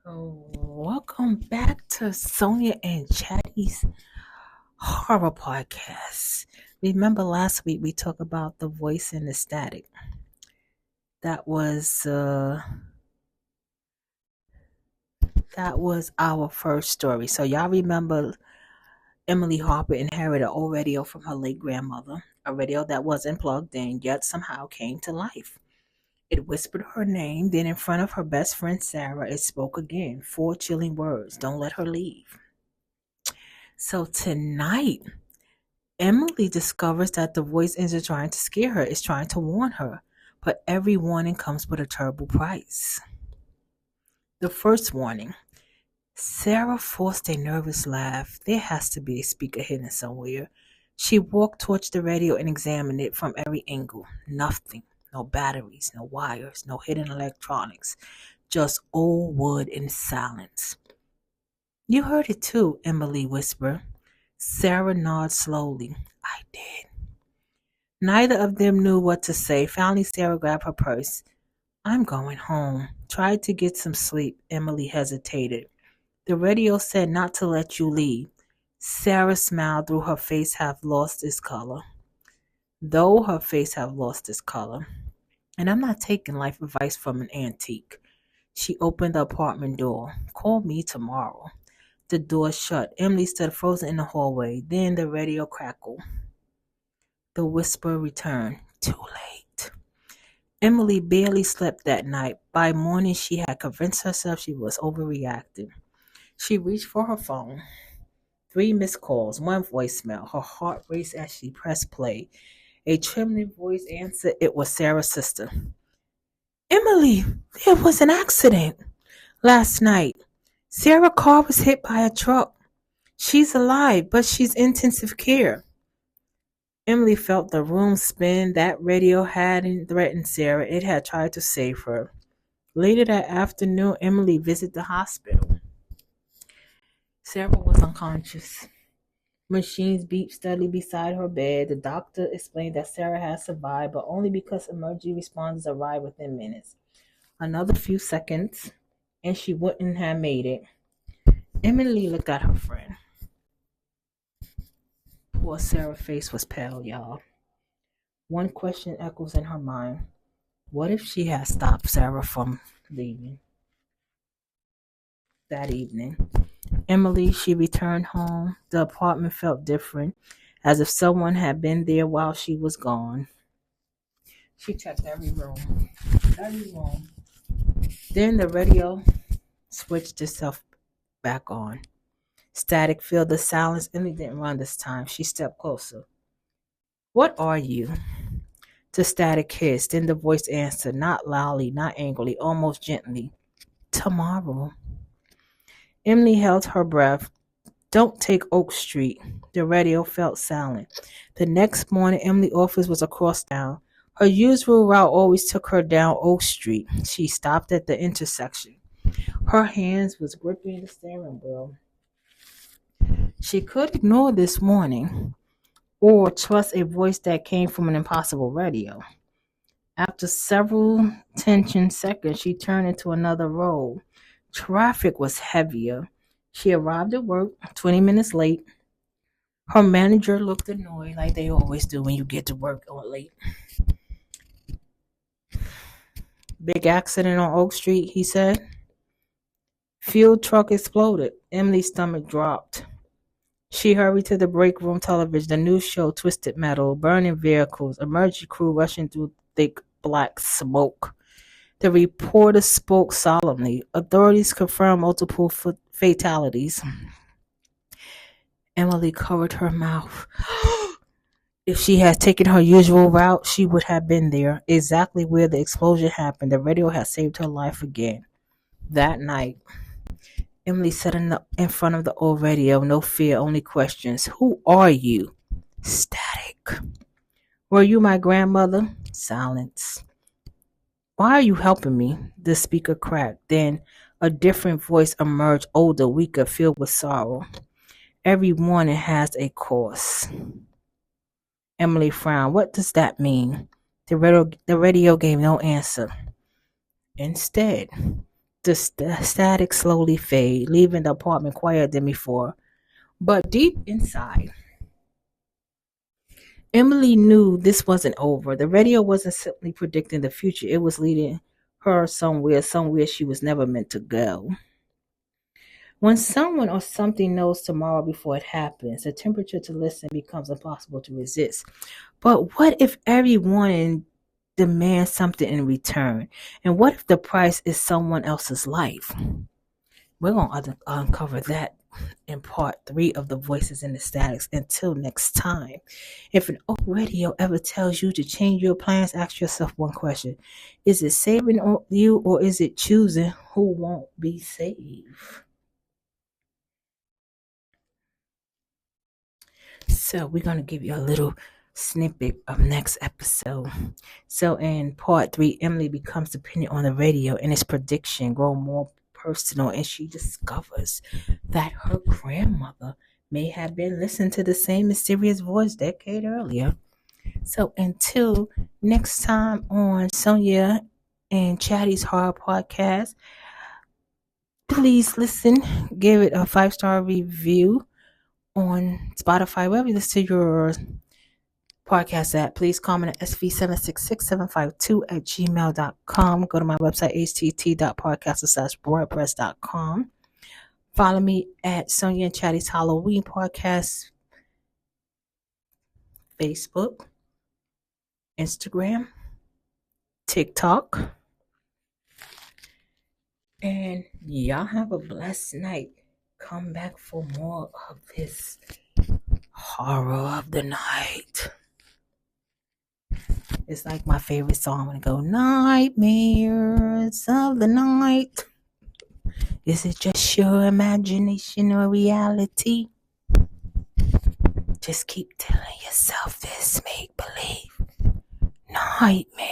Oh, welcome back to Sonia and Chatty's Horror Podcast. Remember last week we talked about the voice and the static. That was uh that was our first story. So y'all remember Emily Harper inherited an old radio from her late grandmother, a radio that wasn't plugged in yet somehow came to life. It whispered her name, then in front of her best friend Sarah, it spoke again. Four chilling words. Don't let her leave. So tonight Emily discovers that the voice isn't trying to scare her, it's trying to warn her. But every warning comes with a terrible price. The first warning. Sarah forced a nervous laugh. There has to be a speaker hidden somewhere. She walked towards the radio and examined it from every angle. Nothing. No batteries, no wires, no hidden electronics. Just old wood and silence. You heard it too, Emily whispered. Sarah nodded slowly. I did. Neither of them knew what to say. Finally, Sarah grabbed her purse. I'm going home. Tried to get some sleep. Emily hesitated. The radio said not to let you leave. Sarah smiled through her face half lost its color. Though her face have lost its color. And I'm not taking life advice from an antique. She opened the apartment door. Call me tomorrow. The door shut. Emily stood frozen in the hallway. Then the radio crackled. The whisper returned. Too late. Emily barely slept that night. By morning, she had convinced herself she was overreacting. She reached for her phone. 3 missed calls, 1 voicemail. Her heart raced as she pressed play. A trembling voice answered. It was Sarah's sister. Emily, there was an accident last night. Sarah's car was hit by a truck. She's alive, but she's in intensive care. Emily felt the room spin. That radio hadn't threatened Sarah. It had tried to save her. Later that afternoon, Emily visited the hospital. Sarah was unconscious. Machines beeped steadily beside her bed. The doctor explained that Sarah had survived, but only because emergency responders arrived within minutes. Another few seconds, and she wouldn't have made it. Emily looked at her friend. Poor Sarah's face was pale, y'all. One question echoes in her mind. What if she had stopped Sarah from leaving? That evening, she returned home. The apartment felt different, as if someone had been there while she was gone. She checked every room. Then the radio switched itself back on. Static filled the silence. Emily didn't run this time. She stepped closer. What are you? The static hissed. Then the voice answered, not loudly, not angrily, almost gently. Tomorrow. Emily held her breath. Don't take Oak Street. The radio felt silent. The next morning, Emily's office was across town. Her usual route always took her down Oak Street. She stopped at the intersection. Her hands was gripping the steering wheel. She could ignore this warning or trust a voice that came from an impossible radio. After several tension seconds, she turned into another road. Traffic was heavier. She arrived at work 20 minutes late. Her manager looked annoyed like they always do when you get to work late. Big accident on Oak Street, he said. Fuel truck exploded. Emily's stomach dropped. She hurried to the break room television. The news show Twisted Metal, burning vehicles, emergency crew rushing through thick black smoke. The reporter spoke solemnly. Authorities confirmed multiple fatalities. Emily covered her mouth. If she had taken her usual route, she would have been there, exactly where the explosion happened. The radio had saved her life again. That night, Emily sat in front of the old radio. No fear, only questions. Who are you? Static. Were you my grandmother? Silence. Why are you helping me? The speaker cracked. Then a different voice emerged, older, weaker, filled with sorrow. Every warning has a course. Emily frowned. What does that mean? The radio gave no answer. Instead, The static slowly fade, leaving the apartment quieter than before. But deep inside, Emily knew this wasn't over. The radio wasn't simply predicting the future, it was leading her somewhere she was never meant to go. When someone or something knows tomorrow before it happens, the temperature to listen becomes impossible to resist. But what if everyone demands something in return? And what if the price is someone else's life? We're going to uncover that in part 3 of the Voices in the Statics. Until next time, if an old radio ever tells you to change your plans, ask yourself one question. Is it saving you, or is it choosing who won't be saved? So we're going to give you a little snippet of next episode. So in part 3, Emily becomes dependent on the radio, and its prediction grow more personal, and she discovers that her grandmother may have been listening to the same mysterious voice decade earlier. So until next time on Sonia and Chatty's Horror Podcast, please listen, give it a 5-star review on Spotify, wherever you listen to your podcast at. Please comment at sv766752@gmail.com. Go to my website, htt.podcast/wordpress.com. Follow me at Sonia and Chatty's Halloween Podcast, Facebook, Instagram, TikTok. And y'all have a blessed night. Come back for more of this horror of the night. It's like my favorite song when I go, nightmares of the night. Is it just your imagination or reality? Just keep telling yourself this make-believe. Nightmare.